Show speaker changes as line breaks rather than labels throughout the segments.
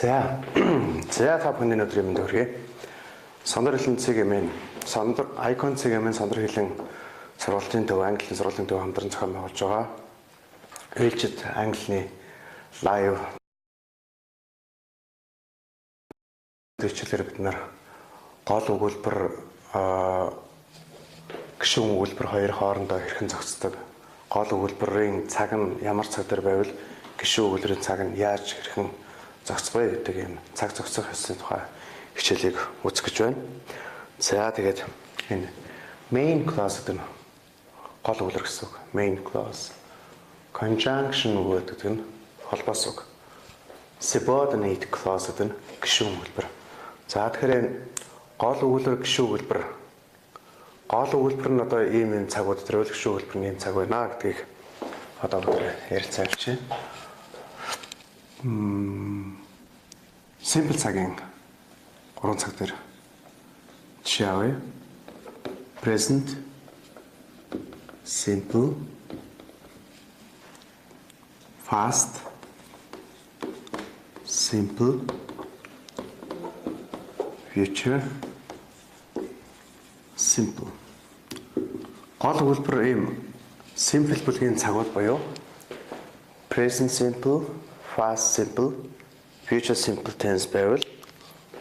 За та бүхний өдрийн мэнд хүргэе. Сонор хэлний цэгийн Сонор Icon цэгийн Сонор хэлний сургуулийн төв англи сургуулийн төв хамтран зохион байгуулж байгаа. Ээлжид англи лайв төчлөөр бид нар гол өгүүлбэр гишүүн өгүүлбэр хоёр хоорондоо хэрхэн зохицдог. Гол өгүүлбэрийн цаг нь ямар цаг дээр байвал гишүүн өгүүлбэрийн цаг нь яаж хэрхэн зохицох вэ гэдэг юм цаг зохицох хэсгийн тухай хичээлийг үзэх гэж байна. За тэгээд энэ main clause гэдэг нь гол өгүүлбэр гэсэн үг. Main clause. Conjunction гэдэг нь холбоос үг. Subordinate clause гэдэг нь гишүүн өгүүлбэр. За тэгэхээр гол өгүүлбэр гишүүн өгүүлбэр. Гол өгүүлбэр нь одоо ийм юм цагууд дээр гишүүн өгүүлбэр нь ийм цаг байна гэдгийг одоо бид ярилцаалч. Simple цагийн 3 цаг дээр жишээ авъя. Present, simple, fast, simple, future, simple. Гол өгүүлбэр ийм simple бүлгийн цагууд буюу present simple, fast simple, future simple tense байвал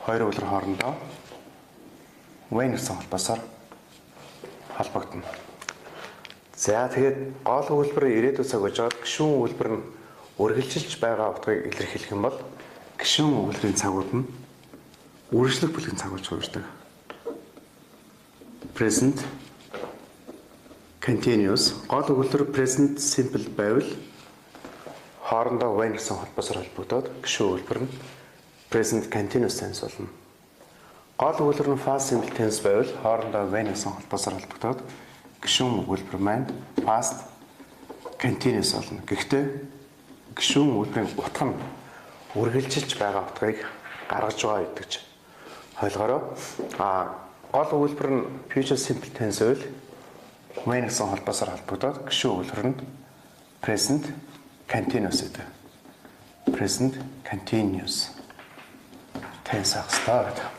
хоёр өгүүлбэр хоорондоо when гэсэн холбоосоор холбогдно. За тэгээд гол өгүүлбэр ирээдүйн цаг гэж байгаа гишүүн өгүүлбэр нь үргэлжилж байгаа утгыг илэрхийлэх юм бол гишүүн өгүүлбэрийн цагууд нь үргэлжлэх бүлгийн цаг болж хувирдаг. Present, continuous. Гол өгүүлбэр present simple байвал хоорондоо when гэсэн холбоосоор холбогдоод гишүүн өгүүлбэр нь present continuous tense болно. Гол өгүүлбэр нь past simple tense байвал хоорондоо when гэсэн холбоосоор холбогдоод гишүүн өгүүлбэр маань past continuous болно. Гэхдээ гишүүн өгүүлбэрийн утга нь үргэлжилж байгаа утгыг гаргаж байгаа гэдэг чинь ойлгоорой. Гол өгүүлбэр нь future simple tense байвал when гэсэн холбоосоор холбогдоод гишүүн өгүүлбэр нь present continuous гэдэг. Present continuous tense ахстаа гэдэг.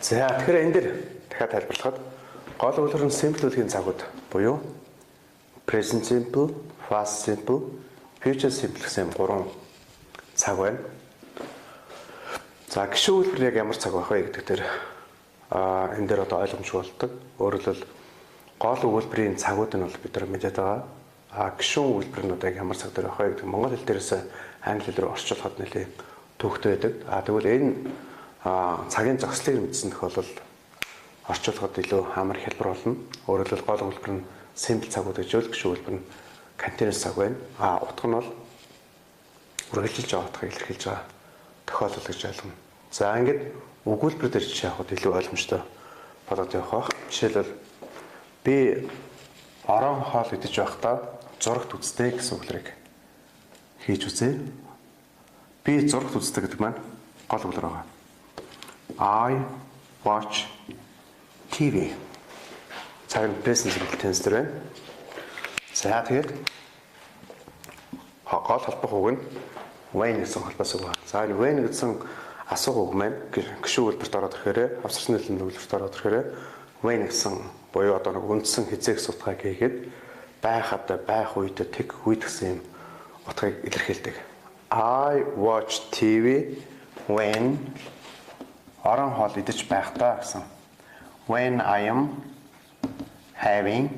За тэгэхээр энэ дэр дахиад тайлбарлахад гол өгүүлбэр нь simple бүлгийн цагууд буюу present simple, past simple, future simple гэсэн 3 цаг байна. За гишүүн өгүүлбэр яг ямар цаг байх вэ гэдэг дээр энэ дээр одоо ойлгомжгүй болдог. Өөрөөр хэлбэл гол өгүүлбэрийн цагууд нь бол бид нар мэдээд байгаа. Гишүүн өгүүлбэр нь одоо яг ямар цаг дээр байх вэ гэдэг монгол хэл дээрээс англи хэл рүү орчуулахад нэлээд төвөгтэй байдаг. Тэгвэл энэ цагийн зохицлыг мэдсэн тохиолдолд орчуулахад илүү амар хэлбэр болно. Өөрөөр хэлбэл гол өгүүлбэр нь simple цагууд гэж бол гишүүн өгүүлбэр нь continuous цаг байна. Утга нь бол үргэлжилж байгаа утгыг илэрхийлж байгаа тохиолдол гэж ойлгоно. За ингээд өгүүлбэр дээр жишээ авахд илүү ойлгомжтой болоод явах бах. Жишээлбэл би орон хоол идэж байхдаа зурагт үздэг гэсэн үглэрийг хийж үзье. Би зурагт үздэг гэдэг маань гол үглэр байгаа. I watch TV. Цагийн present simple tense дээр байна. За тэгээд гол холбох үг нь when гэсэн холбоос үг байна. За энэ when гэсэн асуух үг маань гишүүн өгүүлбэрт ороод ирэхээр авсарчны хэлний өгүүлбэрт ороод ирэхээр when гэсэн буюу одоо нэг үндсэн хязгааг утгыг хийгээд байх үед тэг үед гэсэн юм утгыг илэрхийлдэг. I watch TV when орон хоол идэж байхдаа гэсэн. When I am having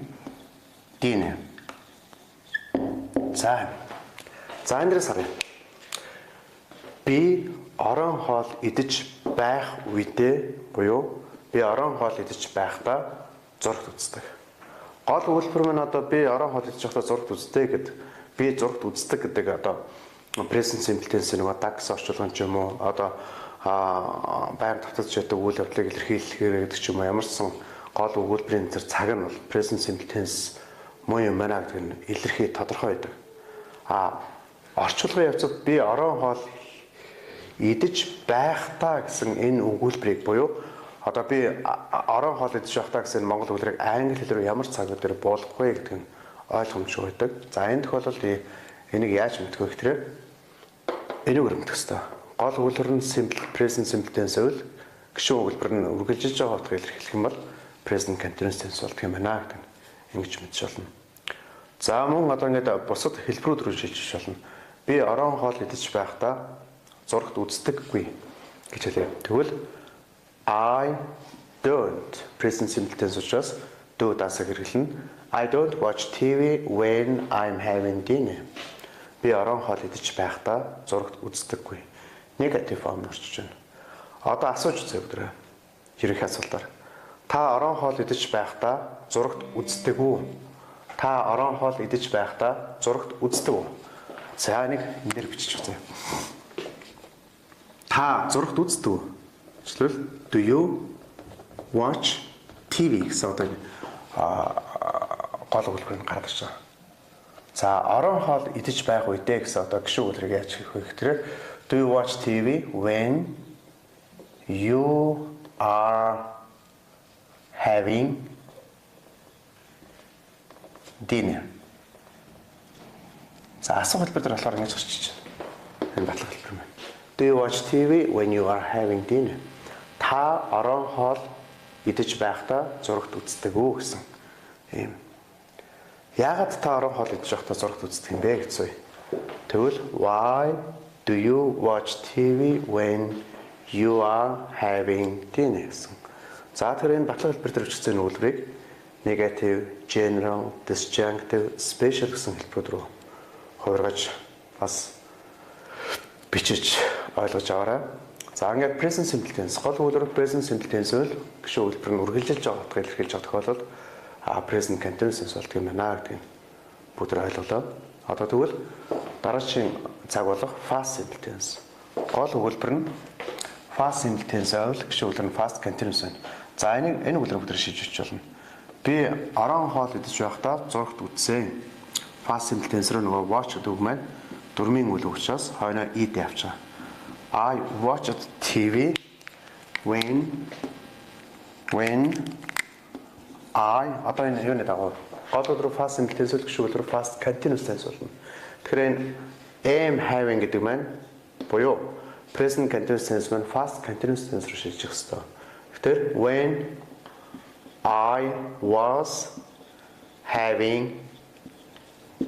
dinner. За энэ дээрээс харъя. Би орон хоол идэж байх үедээ буюу би орон хоол идэж байхдаа зурагт үздэг. Гол өгүүлбэр маань одоо би орон хоол идэж байхдаа зурагт үздэг гэдэг. Би зурагт үздэг гэдэг одоо present simple tense нэг дагс орчуулгын ч юм уу одоо байнга татаж ятдаг үйл явдлыг илэрхийлэхээр гэдэг ч юм уу ямарсан гол өгүүлбэрийн тэр цаг нь бол present simple tense муу юм байна гэдэг нь илэрхий тодорхой байдаг. Орчуулгын явцад би орон хоол идэж байхдаа гэсэн энэ өгүүлбэрийг буюу одоо би орон хоол идэж байхдаа гэсэн монгол өгүүлбэрийг англи хэлээр ямар цаг дээр буулгах вэ гэдэг нь ойлгомжтой байдаг. За энэ тохиолдолд энийг яаж мэдэх вэ гэхээр энийг өрөмдөх ёстой. Гол өгүүлбэр нь simple present simple tense үйл гишүүн өгүүлбэр нь үргэлжилж байгаа утгыг илэрхийлэх юм бол present continuous tense болдго юм байна гэдэг. Ингэж мэдж болно. За мөн одоо ингээд бусад хэлбэрүүд рүү шилжиж болно. Би орон хоол идэж байхдаа зурагт үздэггүй гэж хэлээ. Тэгвэл I don't present simple tense учраас do дасаг хэрэглэнэ. I don't watch TV when I'm having dinner. Би орон хоол идэж байхдаа зурагт үздэггүй. Негатив форм орчиж байна. Одоо асууж үзье өдрөө. Ерөнхий асуултаар. Та орон хоол идэж байхдаа зурагт үздэг үү? Та орон хоол идэж байхдаа зурагт үздэг үү? За нэг нэр бичиж үзье. Та зурагт үздэг үү? Жишээлбэл do you watch TV гэсэн одоо гол өгүүлбэрийг гаргаж ирж байгаа. За орон хоол идэж байх үедээ гэсэн одоо гишүүн өгүүлбэрийг яаж хийх вэ гэхээр do you watch TV when you are having dinner. За асуулт хэлбэр дээр болохоор ингэж орчиж байна. Энэ батлах хэлбэр маань. Do you watch TV when you are having dinner? Та орон хоол идэж байхдаа зурагт үздэг үү гэсэн юм. Яагаад та орон хоол идэж байхдаа зурагт үздэг юм бэ гэсэн. Тэгвэл why do you watch TV when you are having dinner? За тэр энэ батлах хэлбэр дээр бичсэн өгүүлбэрийг negative, general, disjunctive, special гэсэн хэлбэрүүд рүү хувиргаж бас бичиж ойлгож аваарай. За ингээд present simple tense гол өгүүлбэр present simple tense үйл гишүүн өгүүлбэр нь үргэлжилж байгаа утгыг илэрхийлж байгаа тохиолдолд present continuous tense болдог юм байна гэдэг нь бүгд ойлголоо. Одоо тэгвэл дараагийн цаг болох past simple tense. Гол өгүүлбэр нь past simple tense үйл гишүүн өгүүлбэр нь past continuous байна. За энэ өгүүлбэр бүгд шийдэж болно. Би орон хоол идэж байхдаа зурагт үзсэн. Past simple tense руу нөгөө watch гэдэг үг маань дөрмийн үйл учраас хойноо ed авчаа. I watched TV when I одоо энэ юуны дагуу гол өдрөө past simple tense үйл гишүүн өдрөө past continuous tense болно. Тэгэхээр энэ am having гэдэг маань буюу present continuous tense маань past continuous tense руу шилжих ёстой. Тэгэхээр when I was having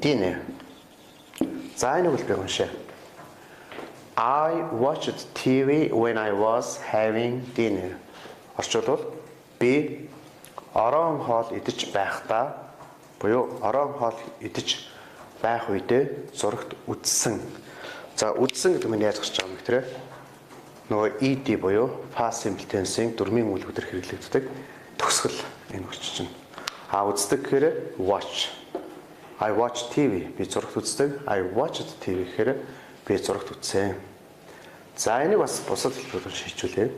dinner. За энэ үгэл би уншаа. I watched TV when I was having dinner. Орчуулбал би орон хоол идэж байхдаа буюу орон хоол идэж байх үедээ зурагт үзсэн. За үзсэн гэдэг нь яаж гарч байгаа юм бэ гэхээр нөгөө ed буюу past simple tense-ийн дөрмийн үйлдвэр хэрэглэгддэг төгсгөл энэ өгч чинь. Үздэг гэхээр watch. I watch TV. Би зурагт үздэг. I watched TV гэхээр би зурагт үзсэн. За энийг бас бусад хэлбэрээр шийдвүлээ.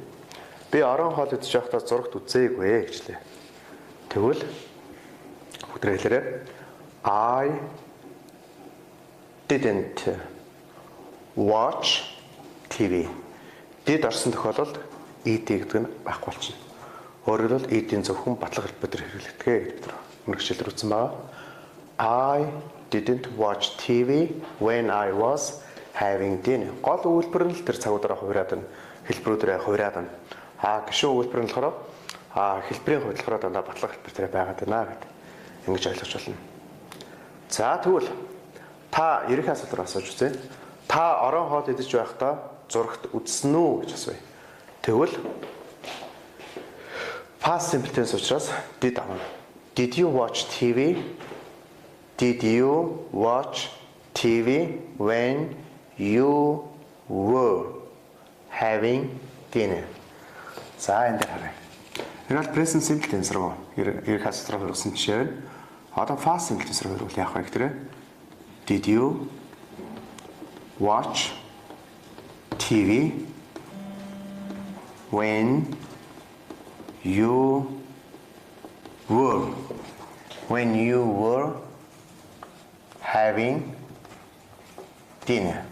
Би орон хоол идэж байхдаа зурагт үзээгүй гэжлээ. Тэгвэл бүдрэлээрээ I didn't watch TV. Did орсон тохиолдолд ed гэдэг нь байхгүй болчихно. Өөрөөр хэлбэл ed-ийн зөвхөн батлах хэлбэр хэрэглэгдэгэ гэдэг бид мэрэгчлэр үзсэн байгаа. I didn't watch TV when I was having dinner. Гол өгүүлбэр нь л тэр цагуудаараа хувираад байна. Хэлбэрүүдээрээ хувираад байна. Гишүүн өгүүлбэр нь болохоор хэлбэрийн хувьдлахаараа дандаа батлах хэлбэртэй байгаад байна гэдэг. Ингэж ойлгож байна. За тэгвэл та ерөнхий асуултаар асууж үзье. Та орон хоол идэж байхдаа зурагт үзсэн үү гэж асууя. Тэгвэл past simple tense учраас did авна. Did you watch TV? Did you watch TV when you were having dinner? За энэ дээр харъя. Энэ бол present simple tense руу ерөнхий асуулт руу хүрсэн жишээ байна. Одоо past simple tense руу хүрвэл яах вэ гэхээр Did you watch TV when you were having dinner?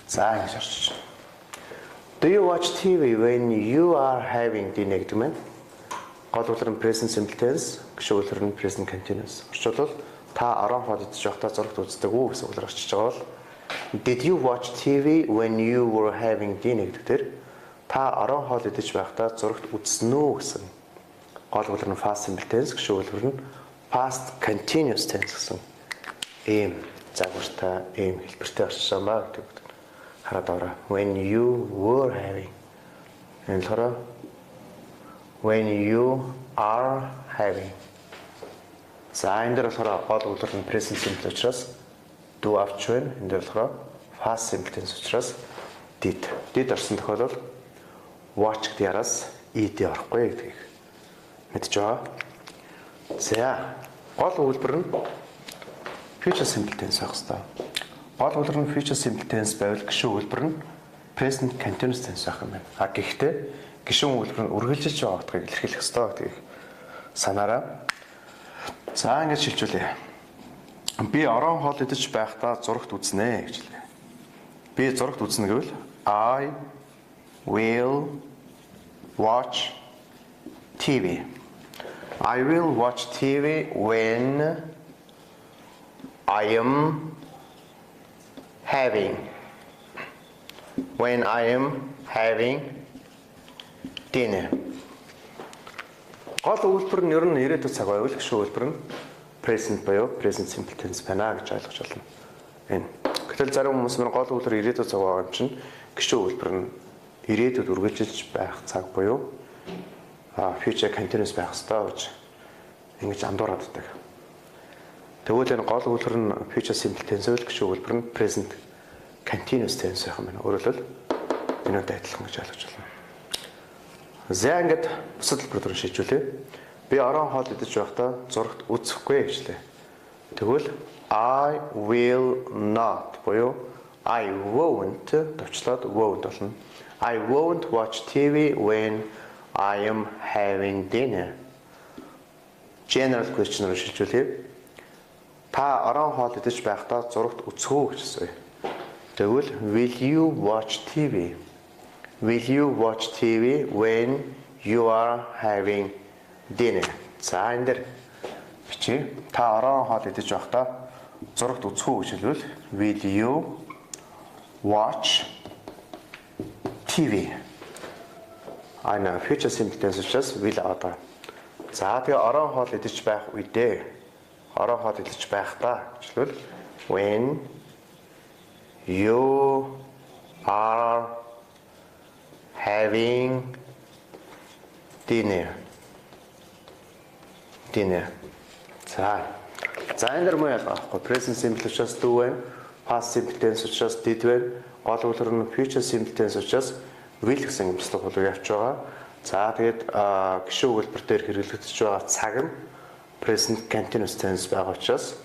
За ингэж орчих. Do you watch TV when you are having dinner гэдэг нь гол үлрэн present simple tense, гишүүн үлрэн present continuous. Орчуулбал та орон хоол идэж байхдаа зурагт үздэг үү гэсэн үгээр орчиж байгаа бол Did you watch TV when you were having dinner гэдэг та орон хоол идэж байхдаа зурагт үзсэн үү гэсэн. Гол үлгэр нь past simple tense, гишүүн үлгэр нь past continuous tense гэсэн. Ийм загвартай, ийм хэлбэртэй орчсон баа гэдэг. Хараад аваа. When you were having. Энэ болохоор when you are having. За энэ дээр болохоор гол үлгэр нь present simple учраас do авч байна. Энэ дээр болохоор past simple tense учраас did. Did орсон тохиолдолд watch гэдэг яраас ed орохгүй гэдгийг мэдж байгаа. За гол үлбэр нь future simple tense байх хэвээр. Гол үлбэр нь future simple tense байвал гишүүн үлбэр нь present continuous tense байх юм байна. А гэхдээ гишүүн үлбэр нь үргэлжилж байгаа гэдгийг илэрхийлэх ёстой гэдгийг санаарай. За ингэж шилжүүлье. Би орон хоол идэж байхдаа зурагт үзнэ гэж хэлээ. Би зурагт үзнэ гэвэл I will watch TV. I will watch TV when I am having dinner. Гол үйлдвэр нь ер нь ирээдүйн цаг байвал гишүүн үйлдвэр нь present буюу present simple tense байна гэж ойлгож байна. Энэ. Гэтэл зарим хүмүүс мань гол үйлдвэр ирээдүйн цаг байгаа юм чинь гишүүн үйлдвэр нь ирээдүйд үргэлжилж байх цаг буюу future continuous байх ёстой гэж ингэж андуураад байдаг. Тэгвэл энэ гол үйлдвэр нь future simple tense үйл гишүүн үйлдвэр нь present continuous tense байх юм байна. Өөрөөр хэлбэл энэтэй адилхан гэж ойлгож байна. За ингээд бусад хэлбэр рүү шийдвүлээ. Би орон хоол идэж байхдаа зурагт үзэхгүй гэжлээ. Тэгвэл I will not буюу I won't товчлоод won't болно. I won't watch TV when I am having dinner. General question руу шилжүүлээ. Та орон хоол идэж байхдаа зурагт үзэх үү гэж асууя. Тэгвэл will you watch TV? Will you watch TV when you are having dinner? За энэ дэр бичээ. Та орон хоол идэж байхдаа зурагт үзэх үү гэж хэлвэл will you watch TV? Ана future simple tense учраас will одоо. За тэгээ орон хоол идэж байх үедээ орон хоол идэж байхдаа гэж хэлвэл when you are having dinner. За энэ дэр муу ялгаахгүй. Present simple учраас do байна. Past simple tense учраас did байна. Гол үлгэр нь future simple tense учраас will гэсэн юмстай болов явж байгаа. За тэгээд гишүүн өгүүлбэр дээр хэрэглэгдэж байгаа цаг нь present continuous tense байгаа учраас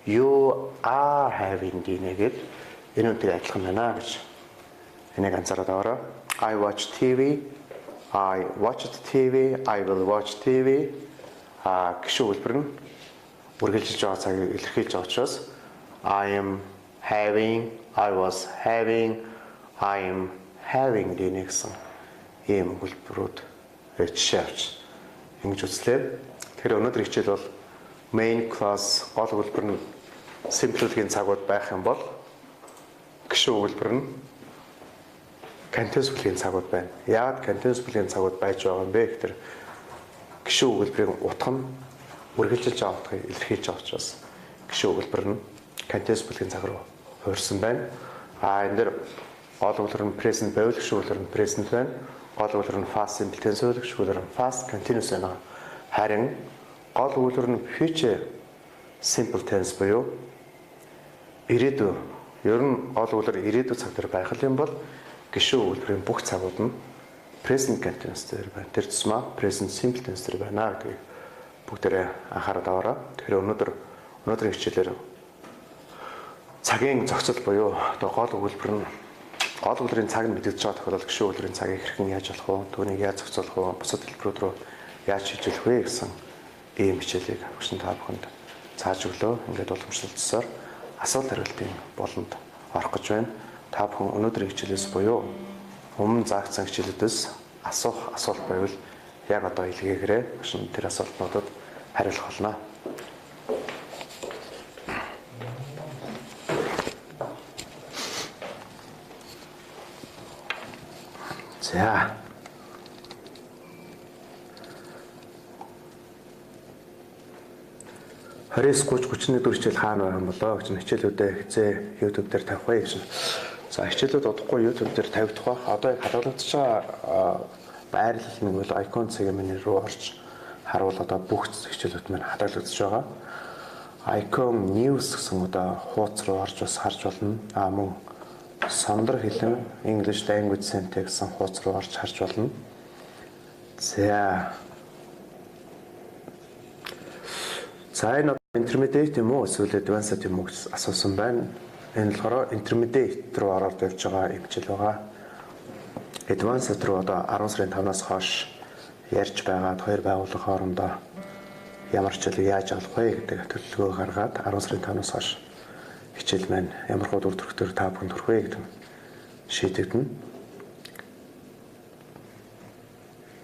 you are having dinner гэдэг энэ үнтэй адилхан байна гэж энийг анзаараад аваарай. I watch TV. I watched TV. I will watch TV. Гишүүн өгүүлбэр нь үргэлжилж байгаа цагийг илэрхийлж байгаа учраас I am having, I was having, I am having dinner гэсэн ийм өгүүлбэрүүд жишээ авч ингэж үзлээ. Тэгэхээр өнөөдөр хичээл бол main class гол өгүүлбэр нь simple-ийн цагууд байх юм бол гишүүн өгүүлбэр нь continuous бүлгийн цагууд байна. Яагаад continuous бүлгийн цагууд байж байгаа юм бэ гэхээр гишүүн өгүүлбэрийн утга нь үргэлжилж байгаа утгыг илэрхийлж байгаа учраас гишүүн өгүүлбэр нь continuous бүлгийн цаг руу хуурсан байна. Энэ дэр гол өгүүлбэр нь present байвал гишүүн өгүүлбэр нь present байна. Гол өгүүлбэр нь past simple tense байвал гишүүн өгүүлбэр нь past continuous байна. Харин гол өгүүлбэр нь future simple tense буюу ирээдүйн ер нь гол өгүүлбэр ирээдүйн цаг дээр байх юм бол гишүүн өгүүлбэрийн бүх цагууд нь present continuous дээр байна. Тэр тусмаа present simple tense дээр байна гэдгийг бүгдээрээ анхаарал аваарай. Тэгэхээр өнөөдрийн хичээлээр цагийн зохицол буюу одоо гол өгүүлбэрийн цаг нь мэдэгдэж байгаа тохиолдолд гишүүн өгүүлбэрийн цагийг хэрхэн яаж болох вэ? Түүнийг яаж зохицуулах вэ? Бусад хэлбэрүүд рүү яаж шилжүүлэх вэ гэсэн ийм хичээлийг өгсөн та бүхэнд зааж өглөө. Ингээд уламжлалцсаар асуулт хариултын болонд орох гэж байна. Та бүхэн өнөөдрийн хичээлээс буюу өмнө заагдсан хичээлүүдээс асуулт байвал яг одоо илгээгээрэй. Тэр асуултнуудад хариулах болно. За. Хорис 30-31 хичээл хаана байгаа юм болоо гэж хичээлүүдээ хизээ YouTube дээр тавих вэ гэж. За хичээлүүд удахгүй YouTube дээр тавигдах байх. Одоо яг хадгалагдаж байгаа байрлал нэг бол icon segment руу орж харуул одоо бүх хичээлүүд маань хадгалагдаж байгаа. Icon news гэсэн одоо хуудас руу орж бас харж болно. Мөн сандар хэлэн English language center гэсэн хуудас руу орж харж болно. За. За энэ intermediate юм уу эсвэл advanced юм уу гэж асуусан байна. Энэ болохоор intermediate руу ороод явж байгаа юм хичээл байгаа. Advanced руу одоо 10 сарын 5-наас хойш ярьж байгаад хоёр байгууллага хоорондоо ямар хичээл яаж авах вэ гэдэг төлөвлөгөө гаргаад 10 сарын 5-наас хойш хичээл маань ямар хөө дүр төрхөөр та бүхэнд хүрэх вэ гэдэг шийдэгдэнэ.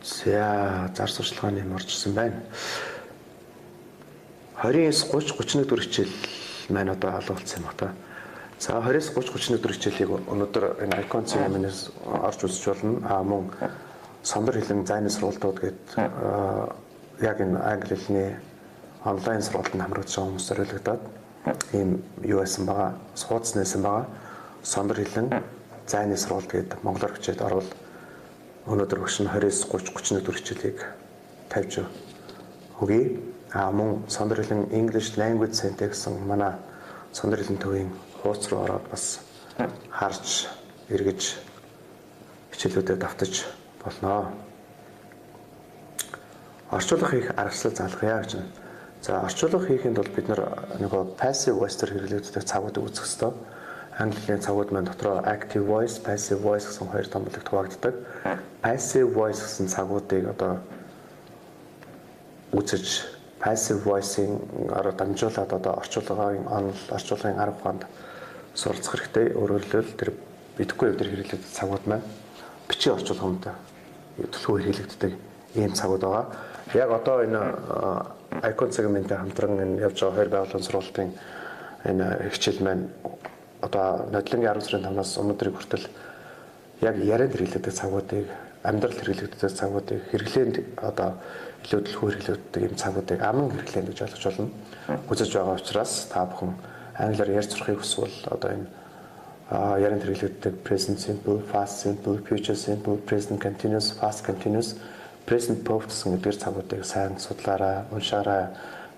За зар сурчлагын юм орчсон байна. 29-30-31 дүр хичээл маань одоо олгогдсон юм байна. За 29-30-31 дүр хичээлийг өнөөдөр энэ icon segment-ээс орж үзэж болно. Мөн сандар хэлэн зайны сургалтууд гэдэг яг энэ англи хэлний онлайн сургалтанд хамрагдаж байгаа хүмүүс зориулагдаад ийм юу байсан байгаа, хуудас нээсэн байгаа. Сандар хэлэн зайны сургалт гэдэг монголоор хичээлд орвол өнөөдөр өгш нь 29-30-31 дүр хичээлийг тавьж өгье. Мөн сандар хэлэн English language center гэсэн манай сандар хэлэн төвийн хуудас руу ороод бас харж эргэж хичээлүүдэд давтаж болно. Орчуулга хийх аргачлал заалгая гэж. За орчуулга хийхэд бол бид нөгөө passive voice-төр хэрэглэгддэг цагуудыг үзэх ёстой. Англи хэлний цагууд маань дотроо active voice, passive voice гэсэн хоёр томболог хуваагддаг. Passive voice гэсэн цагуудыг одоо үзэж passive voice-ийн дамжуулаад одоо орчуулгын онол, орчуулгын арга ухаанд суралцах хэрэгтэй. Өөрөөр хэлбэл тэр бидэхгүй өдөр хэрэглэгддэг цагууд маань бичиг орчуулганд төлхөө хэрэглэгддэг ийм цагууд байгаа. Яг одоо энэ icon segment-тэй хамтран энэ явж байгаа хоёр байгууллагын сургалтын энэ хичээл маань одоо нодлонгийн 10 сарын 5-наас өнөөдрийг хүртэл яг ярианд хэрэглэгддэг цагуудыг, амьдрал хэрэглэгддэг цагуудыг, хэрэглээнд одоо илүү төлхөө хэрэглэгддэг ийм цагуудыг аман хэрэглээнд гэж ойлгож болно. Үзэж байгаа учраас та бүхэн англиар ярьж сурахыг хүсвэл одоо энэ ярианд хэрэглэгддэг present simple, past simple, future simple, present continuous, past continuous, present perfect гэсэн эдгээр цагуудыг сайн судлаарай, уншаарай.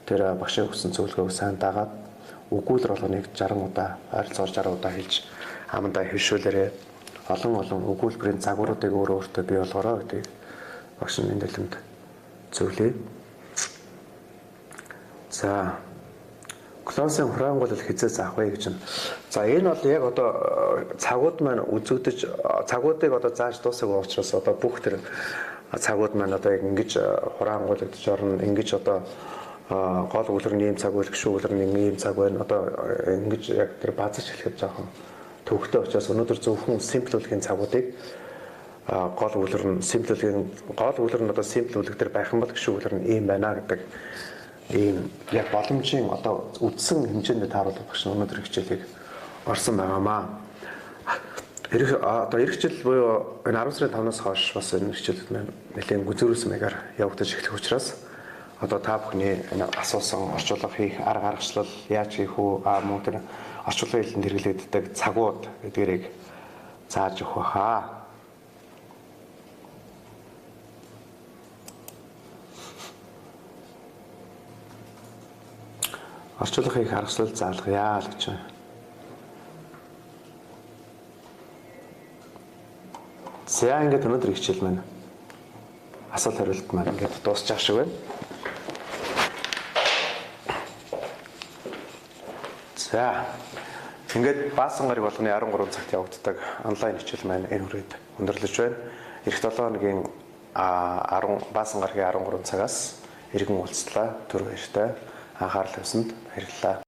Тэр багшийн өгсөн зөвлөгөөг сайн дагаад өгүүлэр болгоныг 60 удаа, ойролцоогоор 60 удаа хэлж амандаа хэвшүүлээрэй. Олон өгүүлбэрийн загваруудыг өөртөө бий болгоорой гэдэг багш нь энэ дэлгэмд зөвлөе. За классын хурангуул хязгаар заах вэ гэж. За энэ бол яг одоо цагууд маань үзэгдэж цагуудыг одоо зааж дуусаагүй учраас одоо бүх тэр цагууд маань одоо яг ингэж хурангуулж орно. Ингэж одоо гол үлрэн ийм цаг үйл гişүү үлрэн ийм цаг байна. Одоо ингэж яг тэр базарч хэлэхэд жоохон төвхтэй учраас өнөөдөр зөвхөн simple-ийн цагуудыг гол үлрэн одоо simple үлэг дээр байх юм бол гişүү үлрэн ийм байна гэдэг ийм яг боломжийн одоо үдсэн хэмжээнд тааруулах багш өнөөдөр хичээлийг орсон байгаамаа. Одоо эх хичээл буюу энэ 10 сарын 5-наас хойш бас энэ хичээлүүд маань нэлээд гүзүүрсэн маягаар явагдаж эхлэх учраас одоо та бүхний энэ асуусан орчуулга хийх арга аргачлал яаж хийх үү мөн тэр орчуулгын хэлэнд хэрэглэгддэг цагууд эдгээрийг зааж өгөх хаа. Орчуулга хийх аргачлал заалгая л гэж байна. За ингээд өнөөдөр хичээл маань асуулт хариулт маань ингээд дуусчих шиг байна. За ингээд баасан гараг болгоны 13 цагт явагддаг онлайн хичээл маань энэ хүрээд өндөрлөж байна. Эх 7 хоногийн 10 баасан гарагийн 13 цагаас иргэн уулзлаа. Түр баяртай анхаарал тавьсанд баярлалаа.